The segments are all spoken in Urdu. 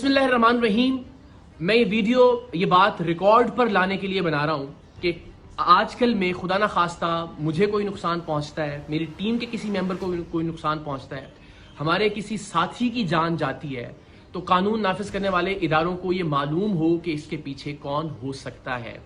بسم اللہ الرحمن الرحیم. میں یہ ویڈیو یہ بات ریکارڈ پر لانے کے لیے بنا رہا ہوں کہ آج کل میں خدا نہ خواستہ مجھے کوئی نقصان پہنچتا ہے، میری ٹیم کے کسی ممبر کو کوئی نقصان پہنچتا ہے، ہمارے کسی ساتھی کی جان جاتی ہے، تو قانون نافذ کرنے والے اداروں کو یہ معلوم ہو کہ اس کے پیچھے کون ہو سکتا ہے.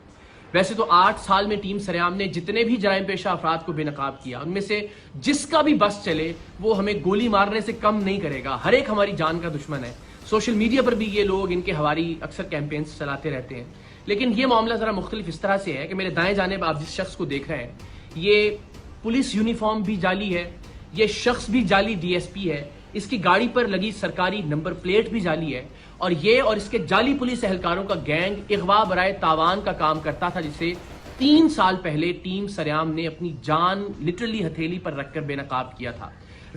ویسے تو 8 سال میں ٹیم سریام نے جتنے بھی جرائم پیشہ افراد کو بے نقاب کیا، ان میں سے جس کا بھی بس چلے وہ ہمیں گولی مارنے سے کم نہیں کرے گا. ہر ایک ہماری جان کا دشمن ہے. سوشل میڈیا پر بھی یہ لوگ ان کے ہماری اکثر کیمپینز چلاتے رہتے ہیں. لیکن یہ معاملہ ذرا مختلف اس طرح سے ہے کہ میرے دائیں جانب آپ جس شخص کو دیکھ رہے ہیں، یہ پولیس یونیفارم بھی جعلی ہے، یہ شخص بھی جعلی ڈی ایس پی ہے، اس کی گاڑی پر لگی سرکاری نمبر پلیٹ بھی جعلی ہے، اور یہ اور اس کے جعلی پولیس اہلکاروں کا گینگ اغوا برائے تاوان کا کام کرتا تھا، جسے 3 سال پہلے ٹیم سریام نے اپنی جان لٹرلی ہتھیلی پر رکھ کر بے نقاب کیا تھا.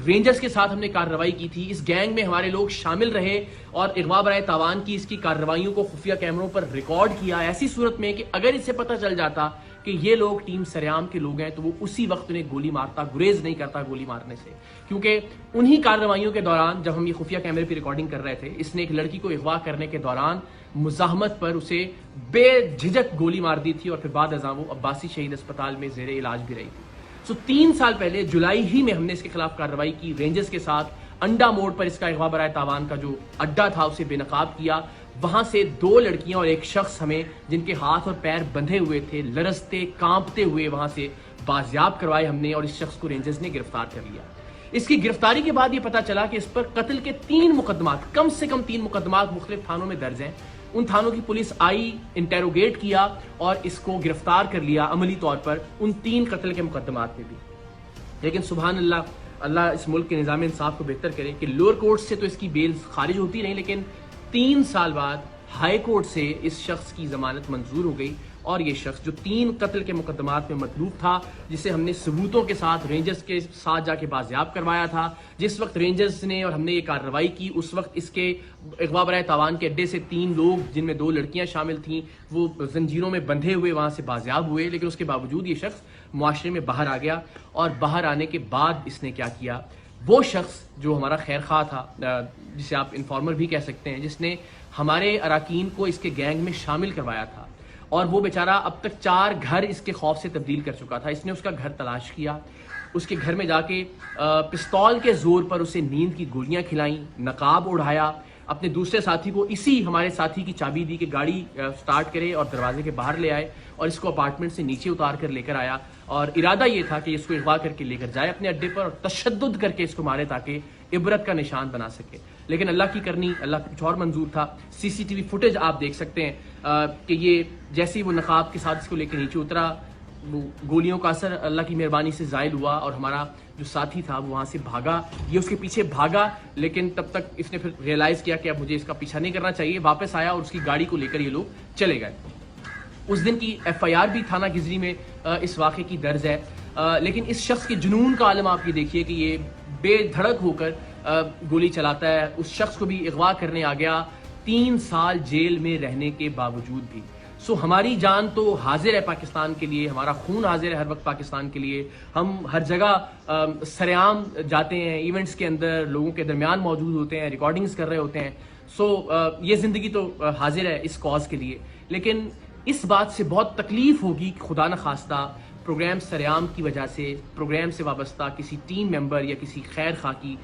رینجرز کے ساتھ ہم نے کارروائی کی تھی. اس گینگ میں ہمارے لوگ شامل رہے اور اغوا برائے تاوان کی اس کی کارروائیوں کو خفیہ کیمروں پر ریکارڈ کیا، ایسی صورت میں کہ اگر اسے پتہ چل جاتا کہ یہ لوگ ٹیم سریام کے لوگ ہیں تو وہ اسی وقت انہیں گولی مارتا، گریز نہیں کرتا گولی مارنے سے. کیونکہ انہی کارروائیوں کے دوران جب ہم یہ خفیہ کیمرے پہ ریکارڈنگ کر رہے تھے، اس نے ایک لڑکی کو اغوا کرنے کے دوران مزاحمت پر اسے بے جھجک گولی مار دی تھی، اور پھر بعد ازاں وہ عباسی شہید اسپتال میں زیر علاج بھی رہی تھی. 3 سال پہلے جولائی ہی میں ہم نے اس کے خلاف کارروائی کی. رینجرز کے ساتھ انڈا موڑ پر اس کا اغوا برائے تاوان کا جو اڈا تھا اسے بے نقاب کیا. وہاں سے 2 لڑکیاں اور ایک شخص ہمیں جن کے ہاتھ اور پیر بندھے ہوئے تھے، لرزتے کانپتے ہوئے وہاں سے بازیاب کروائے ہم نے، اور اس شخص کو رینجرز نے گرفتار کر لیا. اس کی گرفتاری کے بعد یہ پتا چلا کہ اس پر قتل کے 3 مقدمات، کم سے کم 3 مقدمات مختلف تھانوں میں درج ہیں. ان تھانوں کی پولیس آئی، انٹیروگیٹ کیا اور اس کو گرفتار کر لیا عملی طور پر ان 3 قتل کے مقدمات میں بھی. لیکن سبحان اللہ، اللہ اس ملک کے نظام انصاف کو بہتر کرے کہ لوور کورٹ سے تو اس کی بیل خارج ہوتی نہیں، لیکن 3 سال بعد ہائی کورٹ سے اس شخص کی ضمانت منظور ہو گئی. اور یہ شخص جو 3 قتل کے مقدمات میں مطلوب تھا، جسے ہم نے ثبوتوں کے ساتھ رینجرز کے ساتھ جا کے بازیاب کروایا تھا، جس وقت رینجرز نے اور ہم نے یہ کارروائی کی اس وقت اس کے اغوا برائے تاوان کے اڈے سے 3 لوگ جن میں 2 لڑکیاں شامل تھیں وہ زنجیروں میں بندھے ہوئے وہاں سے بازیاب ہوئے. لیکن اس کے باوجود یہ شخص معاشرے میں باہر آ گیا، اور باہر آنے کے بعد اس نے کیا کیا، وہ شخص جو ہمارا خیر خواہ تھا، جسے آپ انفارمر بھی کہہ سکتے ہیں، جس نے ہمارے اراکین کو اس کے گینگ میں شامل کروایا تھا، اور وہ بیچارہ اب تک 4 گھر اس کے خوف سے تبدیل کر چکا تھا. اس نے اس کا گھر تلاش کیا، اس کے گھر میں جا کے پستول کے زور پر اسے نیند کی گولیاں کھلائیں، نقاب اڑھایا، اپنے دوسرے ساتھی کو اسی ہمارے ساتھی کی چابی دی کہ گاڑی سٹارٹ کرے اور دروازے کے باہر لے آئے، اور اس کو اپارٹمنٹ سے نیچے اتار کر لے کر آیا. اور ارادہ یہ تھا کہ اس کو اغوا کر کے لے کر جائے اپنے اڈے پر اور تشدد کر کے اس کو مارے تاکہ عبرت کا نشان بنا سکے. لیکن اللہ کی کرنی، اللہ کا کچھ اور منظور تھا. CCTV فوٹیج آپ دیکھ سکتے ہیں کہ یہ جیسے ہی وہ نقاب کے ساتھ اس کو لے کے نیچے اترا، وہ گولیوں کا اثر اللہ کی مہربانی سے زائل ہوا، اور ہمارا جو ساتھی تھا وہ وہاں سے بھاگا. یہ اس کے پیچھے بھاگا، لیکن تب تک اس نے پھر ریئلائز کیا کہ اب مجھے اس کا پیچھا نہیں کرنا چاہیے. واپس آیا اور اس کی گاڑی کو لے کر یہ لوگ چلے گئے. اس دن کی FIR بھی تھانہ گزری میں اس واقعے کی درج ہے. لیکن اس شخص کے جنون کا عالم آپ یہ دیکھیے کہ یہ بے دھڑک ہو کر گولی چلاتا ہے. اس شخص کو بھی اغوا کرنے آ گیا 3 سال جیل میں رہنے کے باوجود بھی. ہماری جان تو حاضر ہے پاکستان کے لیے، ہمارا خون حاضر ہے ہر وقت پاکستان کے لیے. ہم ہر جگہ سرعام جاتے ہیں، ایونٹس کے اندر لوگوں کے درمیان موجود ہوتے ہیں، ریکارڈنگز کر رہے ہوتے ہیں. یہ زندگی تو حاضر ہے اس کاز کے لیے. لیکن اس بات سے بہت تکلیف ہوگی کہ خدا نخواستہ پروگرام سریام کی وجہ سے پروگرام سے وابستہ کسی ٹیم ممبر یا کسی خیر خواہ کی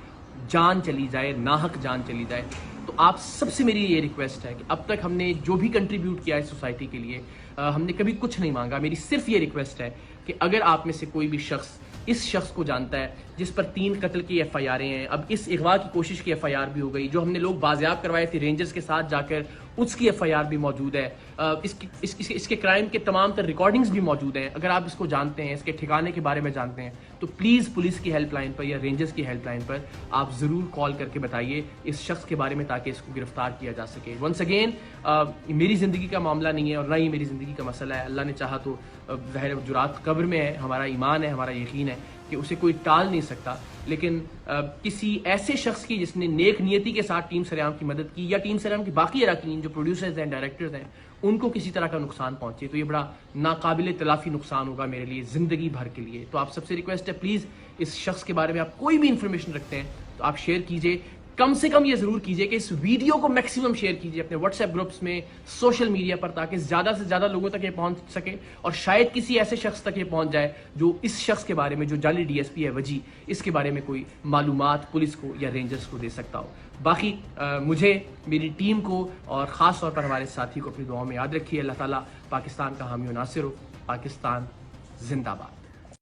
جان چلی جائے، ناحق جان چلی جائے. تو آپ سب سے میری یہ ریکویسٹ ہے کہ اب تک ہم نے جو بھی کنٹریبیوٹ کیا ہے سوسائٹی کے لیے، ہم نے کبھی کچھ نہیں مانگا. میری صرف یہ ریکویسٹ ہے کہ اگر آپ میں سے کوئی بھی شخص اس شخص کو جانتا ہے جس پر 3 قتل کی FIR ہیں، اب اس اغوا کی کوشش کی FIR بھی ہو گئی، جو ہم نے لوگ بازیاب کروائے تھے رینجرز کے ساتھ جا کر اس کی FIR بھی موجود ہے، اس کے کرائم کے تمام تر ریکارڈنگز بھی موجود ہیں. اگر آپ اس کو جانتے ہیں، اس کے ٹھکانے کے بارے میں جانتے ہیں، تو پلیز پولیس کی ہیلپ لائن پر یا رینجرز کی ہیلپ لائن پر آپ ضرور کال کر کے بتائیے اس شخص کے بارے میں تاکہ اس کو گرفتار کیا جا سکے. ونس اگین میری زندگی کا معاملہ نہیں ہے اور نہ ہی میری زندگی کا مسئلہ ہے. اللہ نے چاہا تو ظاہر جرات قبر میں ہے، ہمارا ایمان ہے، ہمارا یقین ہے کہ اسے کوئی ٹال نہیں سکتا. لیکن کسی ایسے شخص کی جس نے نیک نیتی کے ساتھ ٹیم سریام کی مدد کی، یا ٹیم سریام کی باقی اراکین جو پروڈیوسرز ہیں، ڈائریکٹرز ہیں، ان کو کسی طرح کا نقصان پہنچے تو یہ بڑا ناقابل تلافی نقصان ہوگا میرے لیے زندگی بھر کے لیے. تو آپ سب سے ریکویسٹ ہے پلیز اس شخص کے بارے میں آپ کوئی بھی انفارمیشن رکھتے ہیں تو آپ شیئر کیجئے. کم سے کم یہ ضرور کیجئے کہ اس ویڈیو کو میکسیمم شیئر کیجئے اپنے واٹس ایپ گروپس میں، سوشل میڈیا پر، تاکہ زیادہ سے زیادہ لوگوں تک یہ پہنچ سکے، اور شاید کسی ایسے شخص تک یہ پہنچ جائے جو اس شخص کے بارے میں، جو جعلی ڈی ایس پی ہے وجی، اس کے بارے میں کوئی معلومات پولیس کو یا رینجرز کو دے سکتا ہو۔ باقی مجھے، میری ٹیم کو اور خاص طور پر ہمارے ساتھی کو اپنی دعاؤں میں یاد رکھیے۔ اللہ تعالیٰ پاکستان کا حامی و ناصر ہو۔ پاکستان زندہ باد۔